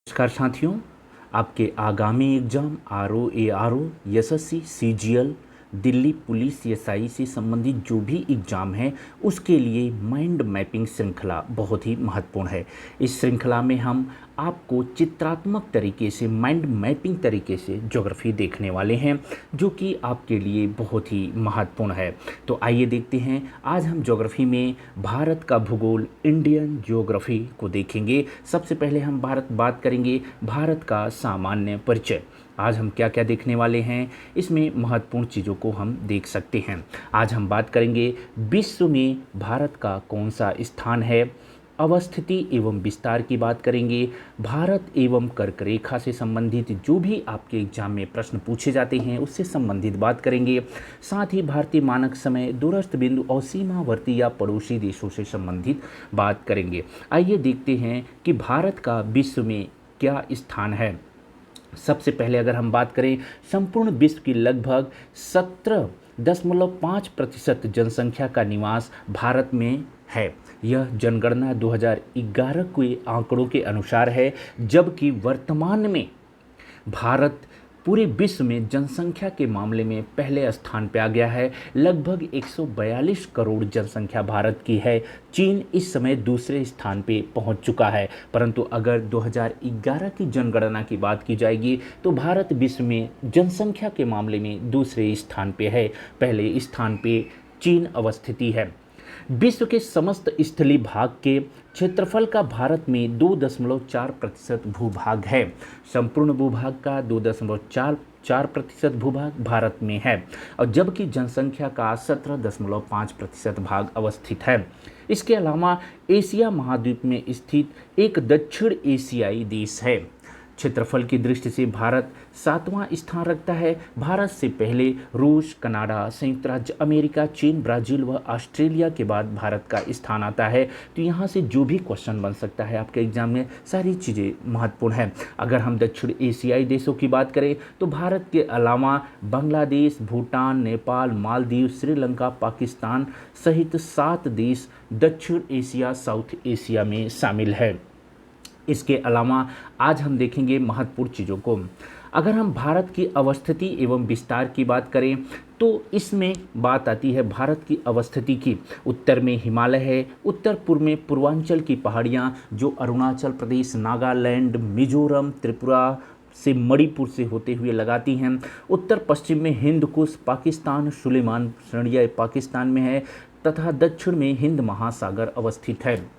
नमस्कार साथियों। आपके आगामी exam RO ARO SSC CGL Delhi police SI से संबंधित जो भी एग्ज़ाम है उसके लिए माइंड मैपिंग श्रृंखला बहुत ही महत्वपूर्ण है। इस श्रृंखला में हम आपको चित्रात्मक तरीके से माइंड मैपिंग तरीके से ज्योग्राफी देखने वाले हैं जो कि आपके लिए बहुत ही महत्वपूर्ण है। तो आइए देखते हैं, आज हम ज्योग्राफी में भारत का भूगोल इंडियन ज्योग्राफी को देखेंगे। सबसे पहले हम बात करेंगे भारत का सामान्य परिचय। आज हम क्या क्या देखने वाले हैं, इसमें महत्वपूर्ण चीज़ों को हम देख सकते हैं। आज हम बात करेंगे विश्व में भारत का कौन सा स्थान है, अवस्थिति एवं विस्तार की बात करेंगे, भारत एवं कर्क रेखा से संबंधित जो भी आपके एग्जाम में प्रश्न पूछे जाते हैं उससे संबंधित बात करेंगे। साथ ही भारतीय मानक समय, दूरस्थ बिंदु और सीमावर्ती या पड़ोसी देशों से संबंधित बात करेंगे। आइए देखते हैं कि भारत का विश्व में क्या स्थान है। सबसे पहले अगर हम बात करें, संपूर्ण विश्व की लगभग 17.5% जनसंख्या का निवास भारत में है। यह जनगणना 2011 के आंकड़ों के अनुसार है, जबकि वर्तमान में भारत पूरे विश्व में जनसंख्या के मामले में पहले स्थान पर आ गया है। लगभग 142 करोड़ जनसंख्या भारत की है। चीन इस समय दूसरे स्थान पे पहुंच चुका है, परंतु अगर 2011 की जनगणना की बात की जाएगी तो भारत विश्व में जनसंख्या के मामले में दूसरे स्थान पे है। पहले स्थान पे चीन अवस्थिति है। विश्व के समस्त स्थलीय भाग के क्षेत्रफल का भारत में 2.4% भूभाग है। संपूर्ण भूभाग का 2.4% भूभाग भारत में है, और जबकि जनसंख्या का 17.5% भाग अवस्थित है। इसके अलावा एशिया महाद्वीप में स्थित एक दक्षिण एशियाई देश है। क्षेत्रफल की दृष्टि से भारत 7वां स्थान रखता है। भारत से पहले रूस, कनाडा, संयुक्त राज्य अमेरिका, चीन, ब्राज़ील व ऑस्ट्रेलिया के बाद भारत का स्थान आता है। तो यहाँ से जो भी क्वेश्चन बन सकता है आपके एग्जाम में, सारी चीज़ें महत्वपूर्ण हैं। अगर हम दक्षिण एशियाई देशों की बात करें तो भारत के अलावा बांग्लादेश, भूटान, नेपाल, मालदीव, श्रीलंका, पाकिस्तान सहित 7 देश दक्षिण एशिया, साउथ एशिया में शामिल है। इसके अलावा आज हम देखेंगे महत्वपूर्ण चीज़ों को। अगर हम भारत की अवस्थिति एवं विस्तार की बात करें तो इसमें बात आती है भारत की अवस्थिति की। उत्तर में हिमालय है, उत्तर पूर्व में पूर्वांचल की पहाड़ियाँ जो अरुणाचल प्रदेश, नागालैंड, मिजोरम, त्रिपुरा से मणिपुर से होते हुए लगाती हैं। उत्तर पश्चिम में हिंद कुश, पाकिस्तान, सुलेमान श्रेणियाँ पाकिस्तान में है, तथा दक्षिण में हिंद महासागर अवस्थित है।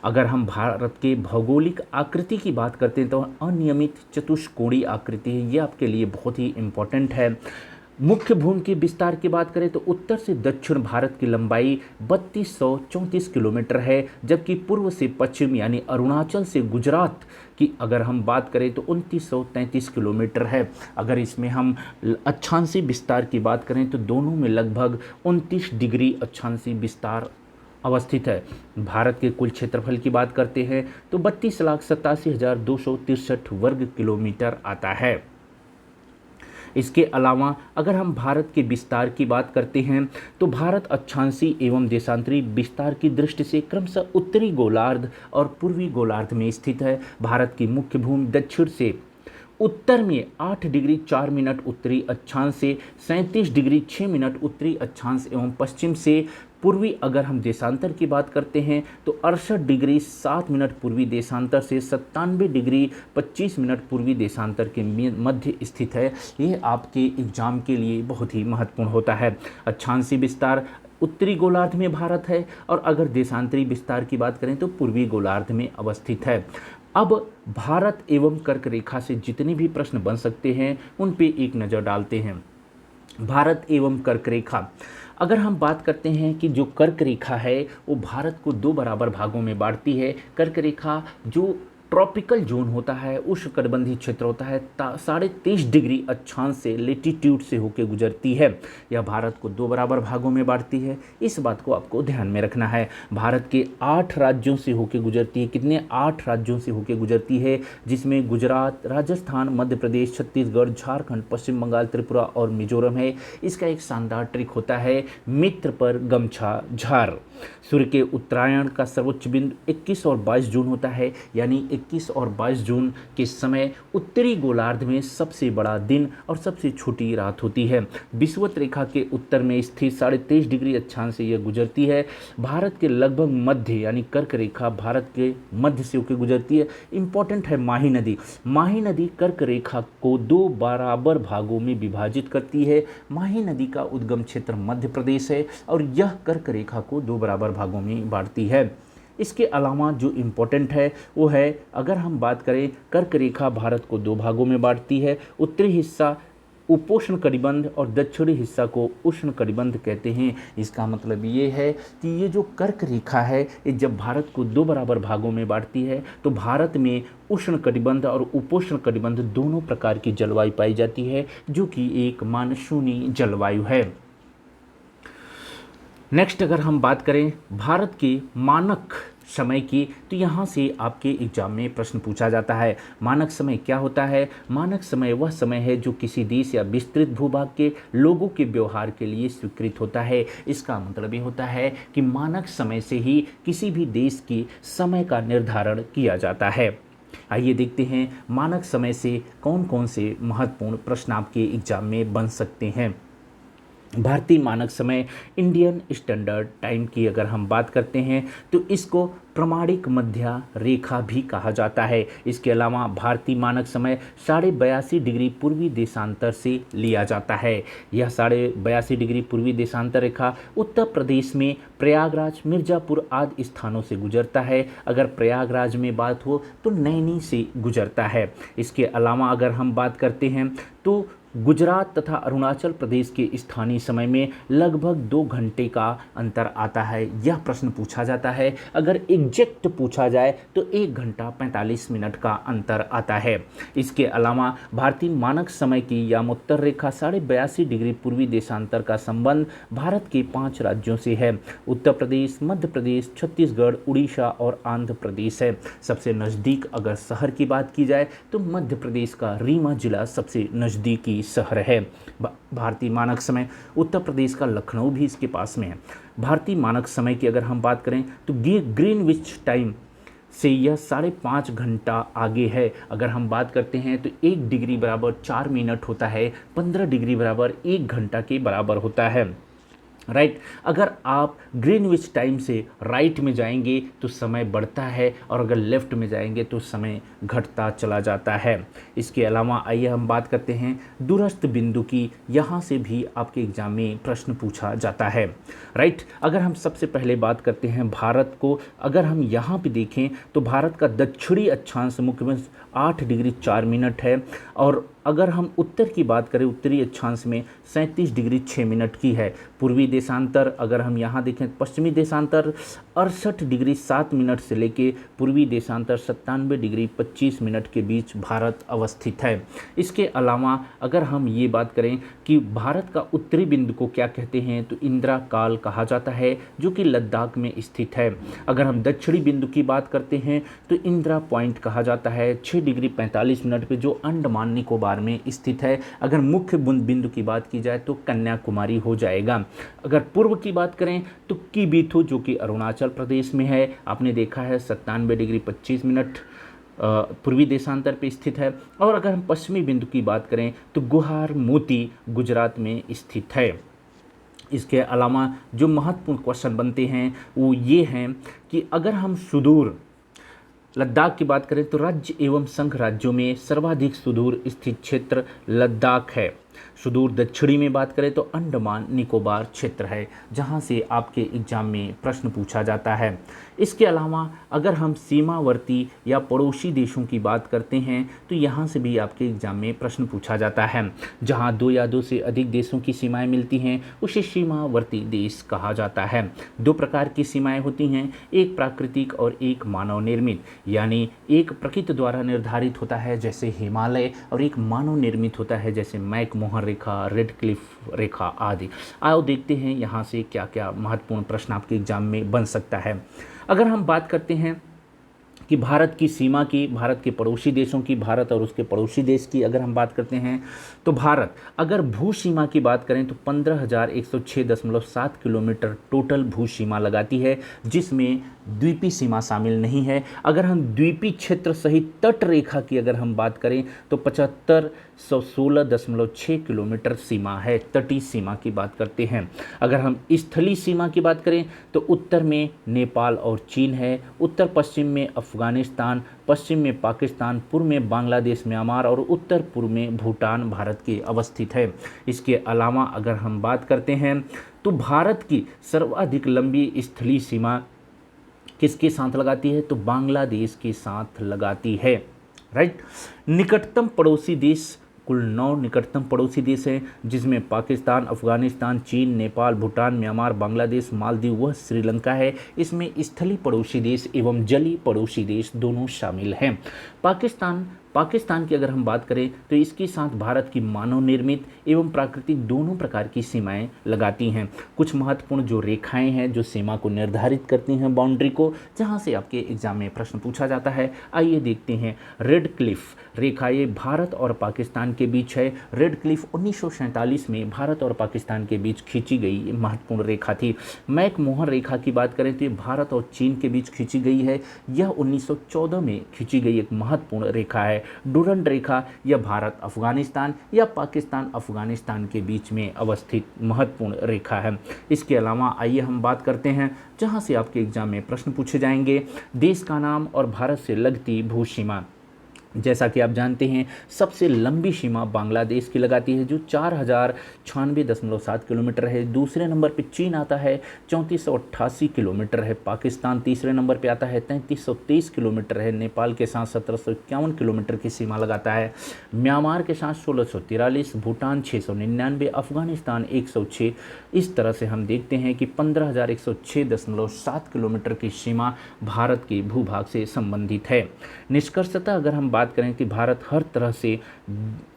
अगर हम भारत के भौगोलिक आकृति की बात करते हैं तो अनियमित चतुष्कोणीय आकृति है, ये आपके लिए बहुत ही इम्पोर्टेंट है। मुख्य भूमि के विस्तार की बात करें तो उत्तर से दक्षिण भारत की लंबाई 3234 किलोमीटर है, जबकि पूर्व से पश्चिम यानी अरुणाचल से गुजरात की अगर हम बात करें तो 2933 किलोमीटर है। अगर इसमें हम अक्षांशीय विस्तार की बात करें तो दोनों में लगभग 29 डिग्री अक्षांशीय विस्तार अवस्थित है। भारत के कुल क्षेत्रफल की बात करते हैं तो 32,87,263 वर्ग किलोमीटर आता है। इसके अलावा अगर हम भारत के विस्तार की बात करते हैं तो भारत अक्षांशीय एवं देशांतरी विस्तार की दृष्टि से क्रमशः उत्तरी गोलार्ध और पूर्वी गोलार्ध में स्थित है। भारत की मुख्य भूमि दक्षिण से उत्तर में 8 डिग्री 4 मिनट उत्तरी अक्षांश से 37 डिग्री 6 मिनट उत्तरी अक्षांश एवं पश्चिम से पूर्वी अगर हम देशांतर की बात करते हैं तो 68 डिग्री 7 मिनट पूर्वी देशांतर से 97 डिग्री 25 मिनट पूर्वी देशांतर के मध्य स्थित है। ये आपके एग्जाम के लिए बहुत ही महत्वपूर्ण होता है। अक्षांशीय विस्तार उत्तरी गोलार्ध में भारत है, और अगर देशांतरी विस्तार की बात करें तो पूर्वी गोलार्ध में अवस्थित है। अब भारत एवं कर्क रेखा से जितने भी प्रश्न बन सकते हैं उन पे एक नज़र डालते हैं। भारत एवं कर्क रेखा, अगर हम बात करते हैं कि जो कर्क रेखा है वो भारत को 2 बराबर भागों में बांटती है। कर्क रेखा जो ट्रॉपिकल जोन होता है, उष्णकटिबंधीय क्षेत्र होता है, 23.5 डिग्री अक्षांश से लेटीट्यूड से होकर गुजरती है। यह भारत को 2 बराबर भागों में बांटती है। इस बात को आपको ध्यान में रखना है। भारत के 8 राज्यों से होकर गुजरती है। कितने? 8 राज्यों से होकर गुजरती है, जिसमें गुजरात, राजस्थान, मध्य प्रदेश, छत्तीसगढ़, झारखंड, पश्चिम बंगाल, त्रिपुरा और मिजोरम है। इसका एक शानदार ट्रिक होता है, मित्र पर गमछा झार। सूर्य के उत्तरायण का सर्वोच्च बिंदु 21 और 22 जून होता है, यानी 21 और 22 जून के समय उत्तरी गोलार्ध में सबसे बड़ा दिन और सबसे छोटी रात होती है। विषुवत रेखा के उत्तर में स्थित 23.5 डिग्री अक्षांश से यह गुजरती है। भारत के लगभग मध्य यानी कर्क रेखा भारत के मध्य से होकर गुजरती है। इंपॉर्टेंट है माही नदी। माही नदी कर्क रेखा को 2 बराबर भागों में विभाजित करती है। माही नदी का उद्गम क्षेत्र मध्य प्रदेश है और यह कर्क रेखा को 2 बराबर भागों में बांटती है। इसके अलावा जो इम्पोर्टेंट है वो है, अगर हम बात करें, कर्क रेखा भारत को 2 भागों में बांटती है। उत्तरी हिस्सा उपोष्ण कटिबंध और दक्षिणी हिस्सा को उष्ण कटिबंध कहते हैं। इसका मतलब ये है कि ये जो कर्क रेखा है ये जब भारत को 2 बराबर भागों में बांटती है तो भारत में उष्ण कटिबंध और उपोष्ण कटिबंध दोनों प्रकार की जलवायु पाई जाती है, जो कि एक मानसूनी जलवायु है। नेक्स्ट अगर हम बात करें भारत के मानक समय की, तो यहाँ से आपके एग्जाम में प्रश्न पूछा जाता है। मानक समय क्या होता है? मानक समय वह समय है जो किसी देश या विस्तृत भूभाग के लोगों के व्यवहार के लिए स्वीकृत होता है। इसका मतलब ये होता है कि मानक समय से ही किसी भी देश की समय का निर्धारण किया जाता है। आइए देखते हैं मानक समय से कौन कौन से महत्वपूर्ण प्रश्न आपके एग्जाम में बन सकते हैं। भारतीय मानक समय इंडियन स्टैंडर्ड टाइम की अगर हम बात करते हैं तो इसको प्रमाणिक मध्य रेखा भी कहा जाता है। इसके अलावा भारतीय मानक समय 82.5 डिग्री पूर्वी देशांतर से लिया जाता है। यह 82.5 डिग्री पूर्वी देशांतर रेखा उत्तर प्रदेश में प्रयागराज, मिर्ज़ापुर आदि स्थानों से गुजरता है। अगर प्रयागराज में बात हो तो नैनी से गुजरता है। इसके अलावा अगर हम बात करते हैं तो गुजरात तथा अरुणाचल प्रदेश के स्थानीय समय में लगभग 2 घंटे का अंतर आता है। यह प्रश्न पूछा जाता है। अगर एग्जैक्ट पूछा जाए तो 1 घंटा 45 मिनट का अंतर आता है। इसके अलावा भारतीय मानक समय की यामोत्तर रेखा 82.5 डिग्री पूर्वी देशांतर का संबंध भारत के 5 राज्यों से है। उत्तर प्रदेश, मध्य प्रदेश, छत्तीसगढ़, उड़ीसा और आंध्र प्रदेश है। सबसे नज़दीक अगर शहर की बात की जाए तो मध्य प्रदेश का रीवा जिला सबसे नज़दीकी शहर है। भारतीय मानक समय उत्तर प्रदेश का लखनऊ भी इसके पास में है। भारतीय मानक समय की अगर हम बात करें तो ग्रीनविच टाइम से यह 5.5 घंटा आगे है। अगर हम बात करते हैं तो 1 डिग्री बराबर 4 मिनट होता है, 15 डिग्री बराबर 1 घंटा के बराबर होता है। राइट, अगर आप ग्रीनविच टाइम से राइट में जाएंगे तो समय बढ़ता है और अगर लेफ्ट में जाएंगे तो समय घटता चला जाता है। इसके अलावा आइए हम बात करते हैं दूरस्थ बिंदु की। यहाँ से भी आपके एग्जाम में प्रश्न पूछा जाता है। राइट, अगर हम सबसे पहले बात करते हैं भारत को, अगर हम यहाँ पे देखें तो भारत का दक्षिणी अक्षांश मुख्य में 8 डिग्री 4 मिनट है और अगर हम उत्तर की बात करें उत्तरी अक्षांश में 37 डिग्री 6 मिनट की है। पूर्वी देशांतर अगर हम यहाँ देखें पश्चिमी देशांतर 68 डिग्री 7 मिनट से लेके पूर्वी देशांतर 97 डिग्री 25 मिनट के बीच भारत अवस्थित है। इसके अलावा अगर हम ये बात करें कि भारत का उत्तरी बिंदु को क्या कहते हैं तो इंदिरा काल कहा जाता है, जो कि लद्दाख में स्थित है। अगर हम दक्षिणी बिंदु की बात करते हैं तो इंदिरा पॉइंट कहा जाता है 6 डिग्री 45 मिनट पे, जो अंडमान निकोबार में स्थित है। अगर मुख्य बिंदु की बात की जाए तो कन्याकुमारी हो जाएगा। अगर पूर्व की बात करें तो कीबीथु, जो कि अरुणाचल प्रदेश में है, आपने देखा है 97 डिग्री 25 मिनट पूर्वी देशांतर पे स्थित है। और अगर हम पश्चिमी बिंदु की बात करें तो गुहार मोती गुजरात में स्थित है। इसके अलावा जो महत्वपूर्ण क्वेश्चन बनते हैं वो ये हैं कि अगर हम सुदूर लद्दाख की बात करें तो राज्य एवं संघ राज्यों में सर्वाधिक सुदूर स्थित क्षेत्र लद्दाख है। सुदूर दक्षिणी में बात करें तो अंडमान निकोबार क्षेत्र है, जहां से आपके एग्जाम में प्रश्न पूछा जाता है। इसके अलावा अगर हम सीमावर्ती या पड़ोसी देशों की बात करते हैं तो यहाँ से भी आपके एग्जाम में प्रश्न पूछा जाता है। जहाँ 2 या 2 से अधिक देशों की सीमाएं मिलती हैं उसे सीमावर्ती देश कहा जाता है। 2 प्रकार की सीमाएं होती हैं, एक प्राकृतिक और एक मानव निर्मित। यानी एक प्रकृति द्वारा निर्धारित होता है जैसे हिमालय, और एक मानव निर्मित होता है जैसे मैकमोहन रेखा, रेड क्लिफ रेखा आदि। आओ देखते हैं यहाँ से क्या क्या महत्वपूर्ण प्रश्न आपके एग्जाम में बन सकता है। अगर हम बात करते हैं कि भारत की सीमा की, भारत के पड़ोसी देशों की, भारत और उसके पड़ोसी देश की अगर हम बात करते हैं तो भारत अगर भू सीमा की बात करें तो 15,106.7 किलोमीटर टोटल भू सीमा लगाती है, जिसमें द्वीपीय सीमा शामिल नहीं है। अगर हम द्वीपीय क्षेत्र सहित तट रेखा की अगर हम बात करें तो 7516.6 किलोमीटर सीमा है, तटीय सीमा की बात करते हैं। अगर हम स्थलीय सीमा की बात करें तो उत्तर में नेपाल और चीन है, उत्तर पश्चिम में अफगानिस्तान, पश्चिम में पाकिस्तान, पूर्व में बांग्लादेश, म्यांमार और उत्तर पूर्व में भूटान भारत के अवस्थित है। इसके अलावा अगर हम बात करते हैं तो भारत की सर्वाधिक लंबी स्थलीय सीमा किसके साथ लगाती है, तो बांग्लादेश के साथ लगाती है। राइट। निकटतम पड़ोसी देश, कुल 9 निकटतम पड़ोसी देश हैं, जिसमें पाकिस्तान, अफगानिस्तान, चीन, नेपाल, भूटान, म्यांमार, बांग्लादेश, मालदीव व श्रीलंका है। इसमें स्थलीय पड़ोसी देश एवं जलीय पड़ोसी देश दोनों शामिल हैं। पाकिस्तान की अगर हम बात करें तो इसके साथ भारत की मानव निर्मित एवं प्राकृतिक दोनों प्रकार की सीमाएं लगाती हैं। कुछ महत्वपूर्ण जो रेखाएं हैं जो सीमा को निर्धारित करती हैं, बाउंड्री को, जहां से आपके एग्जाम में प्रश्न पूछा जाता है, आइए देखते हैं। रेड क्लिफ रेखा ये भारत और पाकिस्तान के बीच है। रेड क्लिफ 1947 में भारत और पाकिस्तान के बीच खींची गई महत्वपूर्ण रेखा थी। मैकमोहन रेखा की बात करें तो ये भारत और चीन के बीच खींची गई है। यह 1914 में खींची गई एक महत्वपूर्ण रेखा है। डुरंड रेखा यह भारत अफगानिस्तान या पाकिस्तान अफगानिस्तान के बीच में अवस्थित महत्वपूर्ण रेखा है। इसके अलावा आइए हम बात करते हैं जहां से आपके एग्जाम में प्रश्न पूछे जाएंगे, देश का नाम और भारत से लगती भू सीमा। जैसा कि आप जानते हैं सबसे लंबी सीमा बांग्लादेश की लगाती है जो 4096.7 किलोमीटर है। दूसरे नंबर पे चीन आता है, 3488 किलोमीटर है। पाकिस्तान तीसरे नंबर पे आता है, 3323 किलोमीटर है। नेपाल के साथ 1751 किलोमीटर की सीमा लगाता है। म्यांमार के साथ 1643, भूटान 699, अफगानिस्तान 106। इस तरह से हम देखते हैं कि 15,106.7 किलोमीटर की सीमा भारत के भूभाग से संबंधित है। निष्कर्षतः अगर हम बात करें कि भारत हर तरह से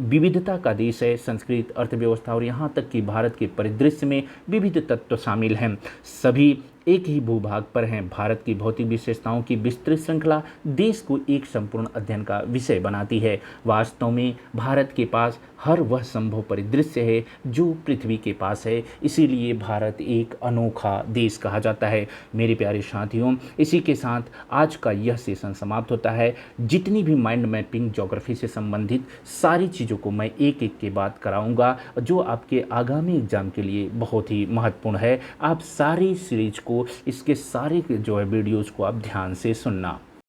विविधता का देश है, संस्कृति, अर्थव्यवस्था और यहाँ तक कि भारत के परिदृश्य में विविध तत्व शामिल हैं, सभी एक ही भूभाग पर हैं। भारत की भौतिक विशेषताओं की विस्तृत श्रृंखला देश को एक संपूर्ण अध्ययन का विषय बनाती है। वास्तव में भारत के पास हर वह संभव परिदृश्य है जो पृथ्वी के पास है, इसीलिए भारत एक अनोखा देश कहा जाता है। मेरे प्यारे साथियों, इसी के साथ आज का यह सेशन समाप्त होता है। जितनी भी माइंड मैपिंग ज्योग्राफी से संबंधित सारी चीज़ों को मैं एक एक के बाद कराऊंगा जो आपके आगामी एग्जाम के लिए बहुत ही महत्वपूर्ण है। आप सारी सीरीज को, इसके सारे जो है वीडियोज़ को आप ध्यान से सुनना।